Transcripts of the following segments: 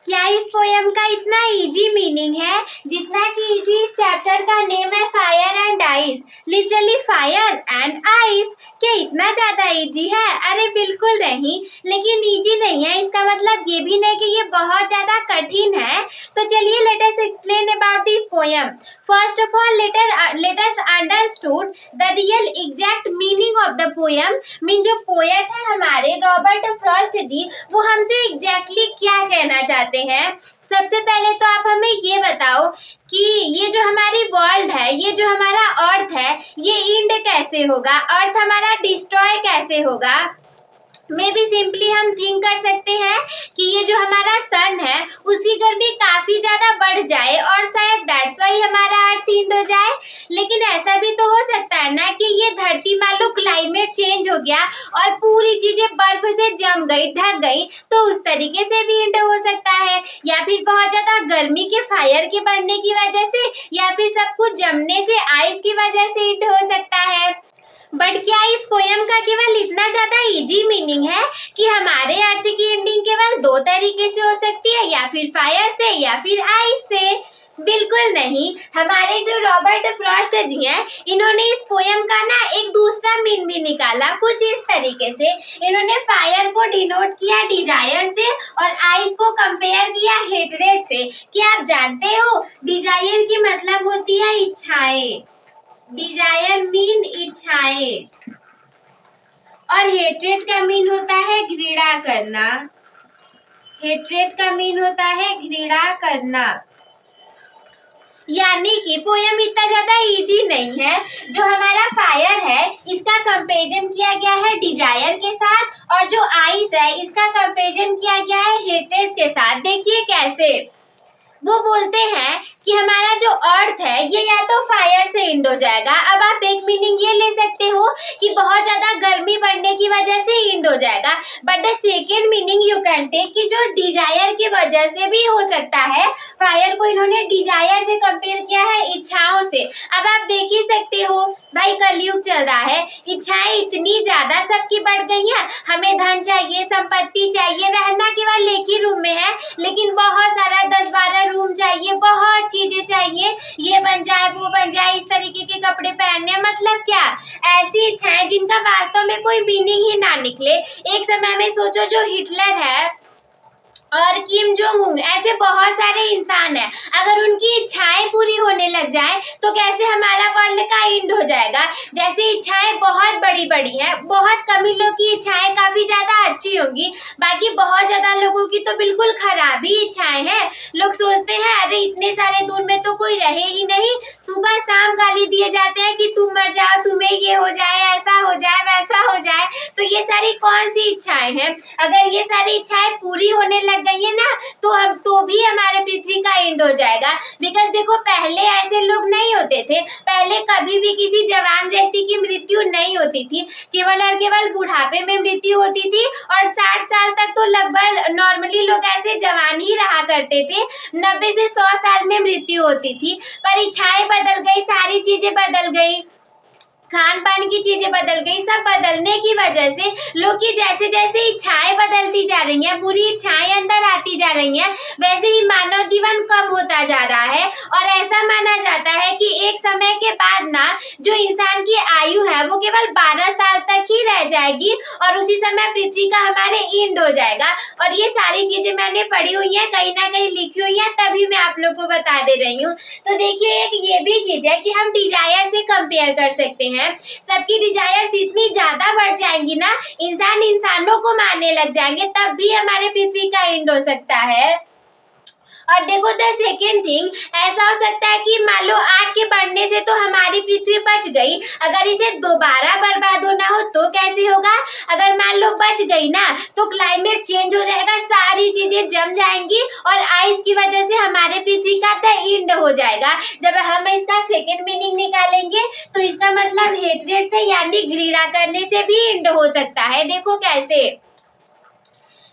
क्या इस पोयम का इतना इजी मीनिंग है जितना कि इजी इस चैप्टर का नेम है fire and ice. Literally fire and ice, क्या इतना ज्यादा इजी है? अरे बिल्कुल नहीं, लेकिन इजी नहीं है इसका मतलब ये भी नहीं कि ये बहुत ज्यादा कठिन है। तो चलिए let us explain about this poem. First of all let us understood the real exact meaning of the poem. Mean जो पोएट है हमारे रॉबर्ट फ्रॉस्ट जी, वो हमसे एग्जैक्टली क्या कहना चाहते हैं। सबसे पहले तो आप हमें ये बताओ कि ये जो हमारी वर्ल्ड है, ये जो हमारा अर्थ है, ये एंड कैसे होगा? अर्थ हमारा डिस्ट्रॉय कैसे होगा? मे बी सिंपली हम थिंक कर सकते हैं कि ये जो हमारा सन है उसकी गर्मी काफी ज्यादा बढ़ जाए और शायद दैट्स वाई हमारा अर्थ एंड हो जाए। लेकिन ऐसा भी तो हो सकता है ना कि ये धरती मान लो क्लाइमेट चेंज हो गया और पूरी चीजें बर्फ से जम गई, ढक गई, तो उस तरीके से भी एंड हो सकता है। या फिर बहुत ज्यादा गर्मी के फायर के बढ़ने की वजह से, या फिर सब कुछ जमने से, आइस की वजह से एंड हो सकता है। बट क्या इस पोयम का केवल इतना ज्यादा इजी मीनिंग है कि हमारे अर्थ की एंडिंग केवल दो तरीके से हो सकती है, या फिर फायर से या फिर आइस से? बिल्कुल नहीं। हमारे जो रॉबर्ट फ्रॉस्ट जी हैं, इन्होंने इस पोयम का ना एक दूसरा मीन भी निकाला कुछ इस तरीके से। इन्होंने फायर को डिनोट किया डिजायर से और आइस को कंपेयर किया हेटरेट से। क्या आप जानते हो डिजायर की मतलब होती है इच्छाएं। डिजायर मीन इच्छाएं, और हेट्रेट का मीन होता है घृणा करना। हेट्रेट का मीन होता है घृणा करना। यानी कि पोयम इतना ज्यादा इजी नहीं है। जो हमारा फायर है इसका कंपेरिजन किया गया है डिजायर के साथ, और जो आइस है इसका कंपेरिजन किया गया है हेट्रेट के साथ। देखिए कैसे वो बोलते हैं कि हमारा जो अर्थ है ये या तो फायर से एंड हो जाएगा। अब आप एक मीनिंग ये ले सकते हो कि बहुत ज्यादा गर्मी बढ़ने की वजह से एंड हो जाएगा, but the second meaning you can take कि जो डिजायर की वजह से भी हो सकता है। फायर को इन्होंने डिजायर से कंपेयर किया है इच्छाओं से। अब आप देख ही सकते हो भाई, कलयुग चल रहा है, इच्छाएं इतनी ज्यादा सबकी बढ़ गई हैं। हमें धन चाहिए, संपत्ति चाहिए, रहना केवल एक ही रूम में है लेकिन बहुत सारा 10-12 रूम चाहिए, बहुत चीजें चाहिए, ये बन जाए वो बन जाए, इस तरीके के कपड़े पहनने। मतलब क्या? ऐसी इच्छाएं जिनका वास्तव में कोई मीनिंग ही ना निकले। एक समय में सोचो जो हिटलर है और किम जोंग उन, ऐसे बहुत सारे इंसान हैं, अगर उनकी इच्छाएं पूरी होने लग जाए तो कैसे हमारा वर्ल्ड का एंड हो जाएगा। जैसे इच्छाएं बहुत बड़ी बड़ी हैं, बहुत कम ही लोग की इच्छाएं काफी ज्यादा अच्छी होंगी, बाकी बहुत ज्यादा लोगों की तो बिल्कुल खराब ही इच्छाएं हैं। लोग सोचते हैं अरे इतने सारे दूर में तो कोई रहे ही नहीं, सुबह शाम गाली दिए जाते हैं कि तुम मर जाओ, तुम्हें ये हो जाए, ऐसा हो जाए, वैसा हो जाए। तो ये सारी कौन सी इच्छाएं हैं? अगर ये सारी इच्छाएं पूरी होने लग गई है ना तो हम तो भी हमारे पृथ्वी का एंड हो जाएगा। बिकॉज देखो पहले ऐसे लोग नहीं होते थे, पहले कभी भी किसी जवान व्यक्ति की मृत्यु नहीं होती थी, केवल और केवल बुढ़ापे में मृत्यु होती थी। और 60 साल तक तो लगभग नॉर्मली लोग ऐसे जवान ही रहा करते थे, 90 से 100 साल में मृत्यु होती थी। पर इच्छाएं बदल गई, सारी चीजें बदल गई, खान पान की चीजें बदल गई। सब बदलने की वजह से लोग की जैसे जैसे इच्छाएं बदलती जा रही हैं, बुरी इच्छाएं अंदर आती जा रही हैं, वैसे ही मानव जीवन कम होता जा रहा है। और ऐसा माना जाता है कि एक समय के बाद ना जो इंसान की आयु है वो केवल 12 साल तक ही रह जाएगी और उसी समय पृथ्वी का हमारे एंड हो जाएगा। और ये सारी चीजें मैंने पढ़ी हुई है, कहीं ना कहीं लिखी हुई है, तभी मैं आप लोग को बता दे रही हूँ। तो देखिए एक ये भी चीज है कि हम डिजायर से कंपेयर कर सकते हैं। सबकी डिजायर्स इतनी ज्यादा बढ़ जाएंगी ना, इंसान इंसानों को मारने लग जाएंगे, तब भी हमारे पृथ्वी का एंड हो सकता है। और देखो द सेकेंड थिंग, ऐसा हो सकता है कि मान लो आग के बढ़ने से तो हमारी पृथ्वी बच गई, अगर इसे दोबारा बर्बाद होना हो तो कैसे होगा? अगर मान लो बच गई ना तो क्लाइमेट चेंज हो जाएगा, सारी चीजें जम जाएंगी और आइस की वजह से हमारे पृथ्वी का द एंड हो जाएगा। जब हम इसका सेकेंड मीनिंग निकालेंगे तो इसका मतलब हेट्रेट से यानी घृणा करने से भी एंड हो सकता है। देखो कैसे,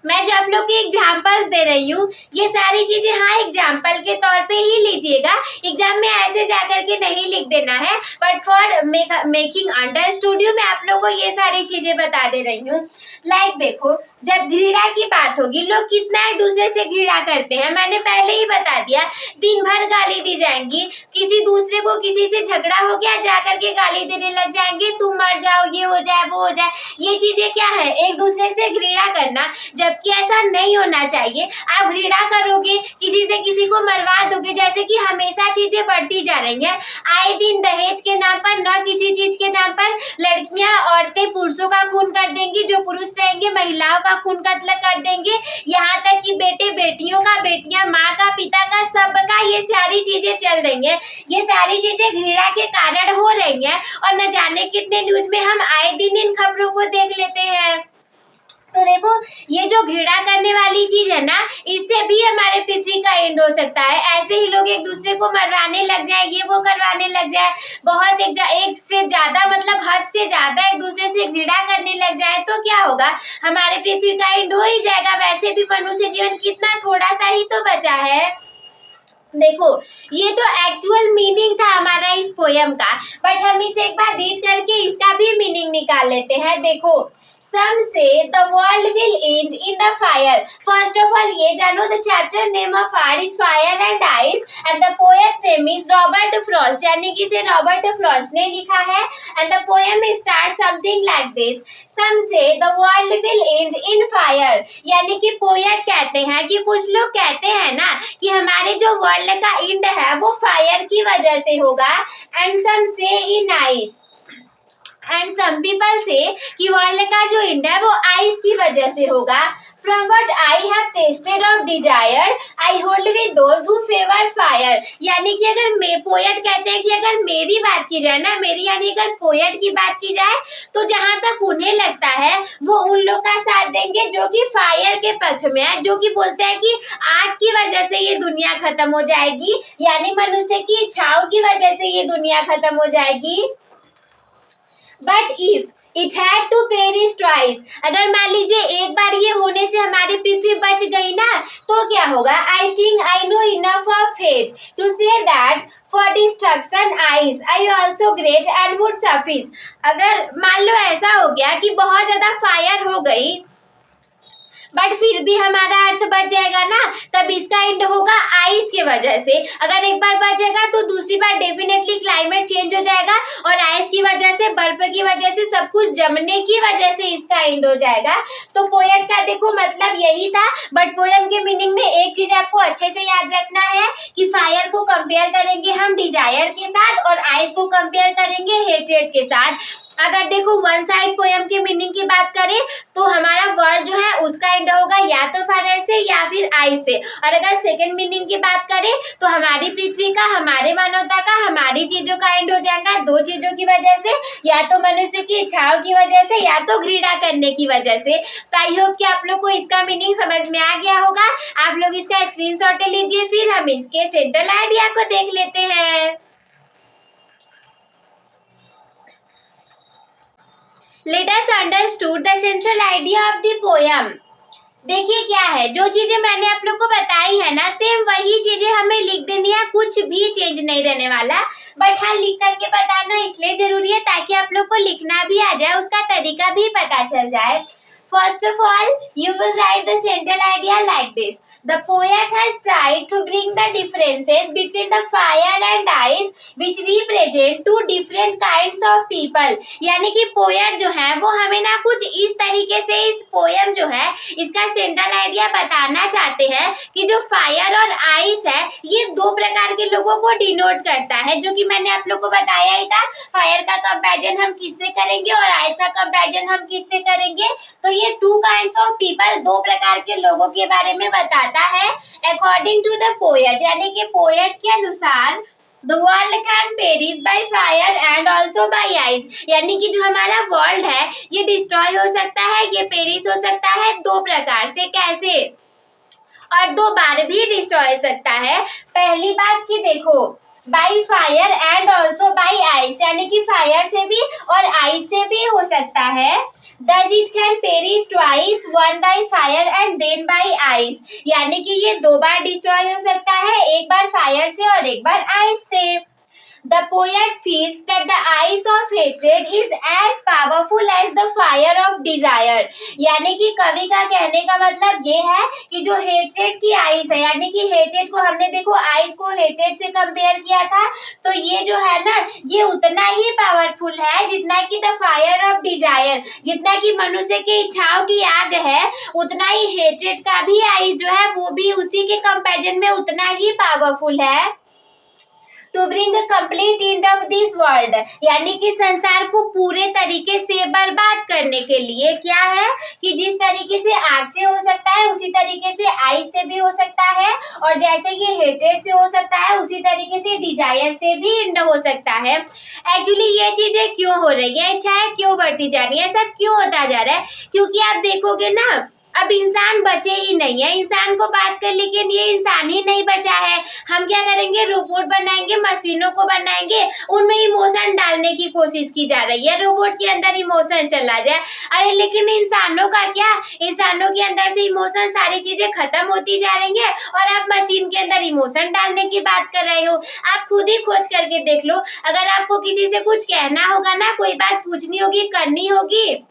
मैं जो आप लोग के एग्जाम्पल्स दे रही हूँ, ये सारी चीजें हाँ एग्जाम्पल के तौर पे ही लीजिएगा, एग्जाम में ऐसे जाकर के नहीं लिख देना है, but for making understood you मैं आप लोग को ये सारी चीजें बता दे रही हूँ। लाइक देखो, जब घृणा की बात होगी, लोग कितना एक दूसरे से घृणा करते हैं, मैंने पहले ही बता दिया, दिन भर गाली दी जाएंगी, किसी दूसरे को किसी से झगड़ा हो गया जाकर के गाली देने लग जाएंगे, तुम मर जाओ, ये हो जाए वो हो जाए। ये चीजें क्या है, एक दूसरे से घृणा करना, जबकि ऐसा नहीं होना चाहिए। आप घृणा करोगे, किसी से किसी को मरवा दोगे, जैसे कि हमेशा चीजें बढ़ती जा रही हैं, आए दिन दहेज के नाम पर, न किसी चीज के नाम पर लड़कियां औरतें पुरुषों का खून कर देंगी, जो पुरुष रहेंगे महिलाओं का खून कत्ल कर देंगे, यहाँ तक कि बेटे बेटियों का, बेटियां माँ का, पिता का, सबका ये सारी चीजें चल रही हैं। ये सारी चीजें घृणा के कारण हो रही हैं और न जाने कितने न्यूज में हम आए दिन इन खबरों को देख लेते हैं। तो देखो, ये जो घृणा करने वाली चीज है ना, इससे भी हमारे पृथ्वी का एंड हो सकता है। ऐसे ही लोग एक दूसरे को मरवाने लग जाए, ये वो करवाने लग जाए, बहुत एक से ज्यादा मतलब हद से ज्यादा एक दूसरे से घृणा करने लग जाए, तो क्या होगा, हमारे पृथ्वी का एंड हो ही जाएगा। वैसे भी मनुष्य जीवन कितना थोड़ा सा ही तो बचा है। देखो, ये तो एक्चुअल मीनिंग था हमारा इस पोयम का, बट हम इसे एक बार रीड करके इसका भी मीनिंग निकाल लेते हैं। देखो, some say the world will end in the fire. First of all, ये जानो, the chapter name of art is Fire and Ice and the poet name is Robert Frost, यानी कि इसे रॉबर्ट फ्रॉस्ट ने लिखा है। And the poem starts something like this: Some say the world will end in fire, यानी कि poet कहते हैं कि कुछ लोग कहते हैं ना कि हमारे जो वर्ल्ड का एंड है वो फायर की वजह से होगा। And some say in ice, and some people say कि वर्ल्ड का जो एंड है वो आइस की वजह से होगा। From what I have tasted of desire, I hold with those who favor fire, यानी कि अगर पोएट कहते हैं कि अगर मेरी बात की जाए ना, मेरी यानी अगर पोएट की बात की जाए, तो जहां तक उन्हें लगता है वो उन लोग का साथ देंगे जो कि फायर के पक्ष में है, जो कि बोलते हैं कि आग की वजह से ये दुनिया खत्म हो जाएगी, यानी मनुष्य की इच्छाओं की वजह से ये दुनिया खत्म हो जाएगी। But if it had to perish twice, अगर मान लीजिए एक बार ये होने से हमारी पृथ्वी बच गई ना, तो क्या होगा? I think I know enough of fate to say that for destruction I also great and would suffice. अगर मान लो ऐसा हो गया कि बहुत ज्यादा फायर हो गई, बट फिर भी हमारा अर्थ बच जाएगा ना, तब इसका एंड होगा आइस की वजह से। अगर एक बार बचेगा तो दूसरी बार डेफिनेटली क्लाइमेट चेंज हो जाएगा और आइस की वजह से, बर्फ की वजह से, सब कुछ जमने की वजह से इसका एंड हो जाएगा। तो पोएट का देखो मतलब यही था, बट पोएम के मीनिंग में एक चीज आपको अच्छे से याद रखना है कि फायर को कंपेयर करेंगे हम डिजायर के साथ और आइस को कंपेयर करेंगे हेट्रेड के साथ। अगर देखो वन साइड पोएम के मीनिंग की बात करें तो हमारा वर्ड जो है उसका एंड होगा या तो फायर से या फिर आइस से, और अगर सेकंड मीनिंग की बात करें तो हमारी पृथ्वी का, हमारे मानवता का, हमारी चीजों का एंड हो जाएगा दो चीजों की वजह से, या तो मनुष्य की इच्छाओं की वजह से या तो घृणा करने की वजह से। तो आई होप कि आप लोग को इसका मीनिंग समझ में आ गया होगा। आप लोग इसका स्क्रीनशॉट ले लीजिए, फिर हम इसके सेंट्रल आइडिया को देख लेते हैं। Let us understood the central idea of the poem. देखिए क्या है, जो चीजें मैंने आप लोग को बताई है ना, सेम वही चीजें हमें लिख देनी है, कुछ भी चेंज नहीं रहने वाला। बट हाँ, लिख करके बताना इसलिए जरूरी है ताकि आप लोग को लिखना भी आ जाए, उसका तरीका भी पता चल जाए। First of all, you will write the central idea like this. The poet has tried to bring the differences between the fire and ice, which represent two different kinds of people. यानी कि poet जो है वो हमें ना कुछ इस तरीके से इस पोएम जो है इसका सेंट्रल आइडिया बताना चाहते हैं कि जो फायर और आइस है ये दो प्रकार के लोगों को डिनोट करता है, जो कि मैंने आप लोग को बताया ही था। फायर का कंपैरिजन हम किससे करेंगे और आइस का कंपैरिजन हम किससे करेंगे, तो ये टू काइंड्स ऑफ पीपल, दो प्रकार के लोगों के बारे में बताता है। अकॉर्डिंग टू द पोएट, यानी कि पोएट के अनुसार The world can perish by fire and also by ice, यानी कि जो हमारा वर्ल्ड है ये डिस्ट्रॉय हो सकता है, ये पेरिश हो सकता है दो प्रकार से। कैसे? और दो बार भी डिस्ट्रॉय हो सकता है। पहली बात कि देखो, by fire and also by ice, यानी कि फायर से भी और आइस से भी हो सकता है। Does it can perish twice, one by fire and then by ice, यानी कि ये 2 बार डिस्ट्रॉय हो सकता है, एक बार फायर से और एक बार आइस से। The poet feels that the ice of hatred is as powerful as the fire of desire, यानी कि कवि का कहने का मतलब ये है कि जो हेट्रेड की आइस है, यानी कि हेट्रेड को हमने देखो आइस को हेट्रेड से कंपेयर किया था, तो ये जो है ना ये उतना ही पावरफुल है जितना कि द फायर ऑफ डिजायर, जितना कि मनुष्य की इच्छाओं की आग है, उतना ही हेट्रेड का भी आइस जो है वो भी उसी के कंपैरिजन में उतना ही पावरफुल है। To bring complete end of this world, यानी कि संसार को पूरे तरीके से बर्बाद करने के लिए क्या है कि जिस तरीके से आग से हो सकता है उसी तरीके से आइस से भी हो सकता है, और जैसे कि हेट्रेड से हो सकता है उसी तरीके से डिजायर से भी एंड हो सकता है। एक्चुअली ये चीजें क्यों हो रही है, इच्छाएं क्यों बढ़ती जा रही है, सब क्यों होता जा रहा है, क्योंकि आप देखोगे ना अब इंसान बचे ही नहीं है, इंसान को बात कर, लेकिन ये इंसान ही नहीं बचा है। हम क्या करेंगे, रोबोट बनाएंगे, मशीनों को बनाएंगे, उनमें इमोशन डालने की कोशिश की जा रही है, रोबोट के अंदर इमोशन चला जाए। अरे लेकिन इंसानों का क्या, इंसानों के अंदर से इमोशन सारी चीजें खत्म होती जा रही है और आप मशीन के अंदर इमोशन डालने की बात कर रहे हो। आप खुद ही खोज करके देख लो, अगर आपको किसी से कुछ कहना होगा ना, कोई बात पूछनी होगी, करनी होगी,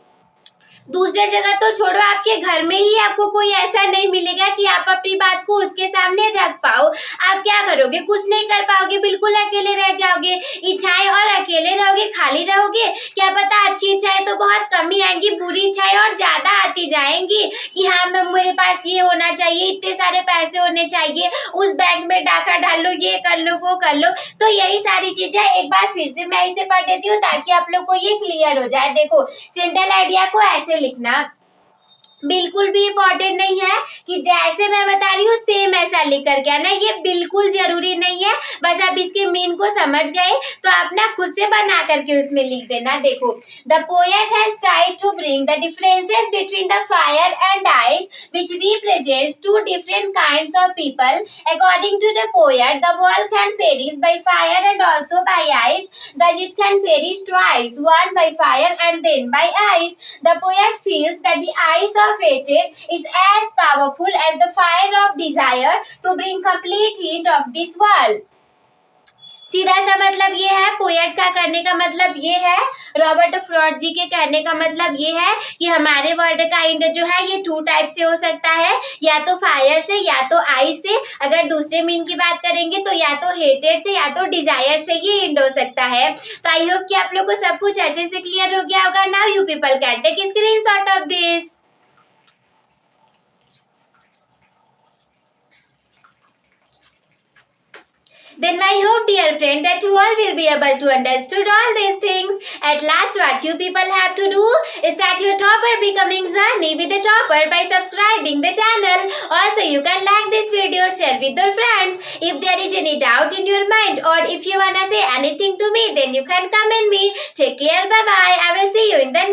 दूसरे जगह तो छोड़ो, आपके घर में ही आपको कोई ऐसा नहीं मिलेगा कि आप अपनी बात को उसके सामने रख पाओ। आप क्या करोगे, कुछ नहीं कर पाओगे, बिल्कुल अकेले रह जाओगे, इच्छाएं और अकेले रहोगे, खाली रहोगे। क्या पता अच्छी इच्छाएं तो बहुत कम ही आएंगी, बुरी इच्छाएं और ज्यादा आती जाएंगी कि हाँ मेरे पास ये होना चाहिए, इतने सारे पैसे होने चाहिए, उस बैंक में डाका डाल लो, ये कर लो, वो कर लो। तो यही सारी चीजें एक बार फिर से मैं इसे पढ़ देती हूँ ताकि आप लोग को ये क्लियर हो जाए। देखो सेंट्रल आइडिया को ऐसे लिखना बिल्कुल भी इम्पोर्टेंट नहीं है कि जैसे मैं बता रही हूँ सेम ऐसा लिख करके आना, ये बिल्कुल जरूरी नहीं है। बस आप इसके मीन को समझ गए तो आप ना खुद से बना करके उसमें लिख देना। देखो the poet has tried to bring the differences between the fire and ice which represents two different kinds of people. According to the poet, the world can perish by fire and also by ice. Thus it can perish twice, one by fire and then by ice. The poet feels that the ice of hatred is as powerful as the fire of desire to bring complete end of this world. सीधा सा मतलब ये है, poet का करने का मतलब ये है, रॉबर्ट फ्रॉस्ट जी के कहने का मतलब ये है कि हमारे वर्ल्ड का एंड जो है ये 2 टाइप से हो सकता है, या तो फायर से या तो आइस से। अगर दूसरे मीन की बात करेंगे तो या तो हेटेड से या तो डिजायर से ये एंड हो सकता है। तो आई होप कि आप लोग को सब कुछ अच्छे से क्लियर हो गया होगा। Now you people can take screenshot of this. Then I hope, dear friend, that you all will be able to understand all these things. At last, what you people have to do is start your topper becoming journey with the topper by subscribing the channel. Also, you can like this video, share with your friends. If there is any doubt in your mind or if you wanna say anything to me, then you can comment me. Take care, bye bye. I will see you in the next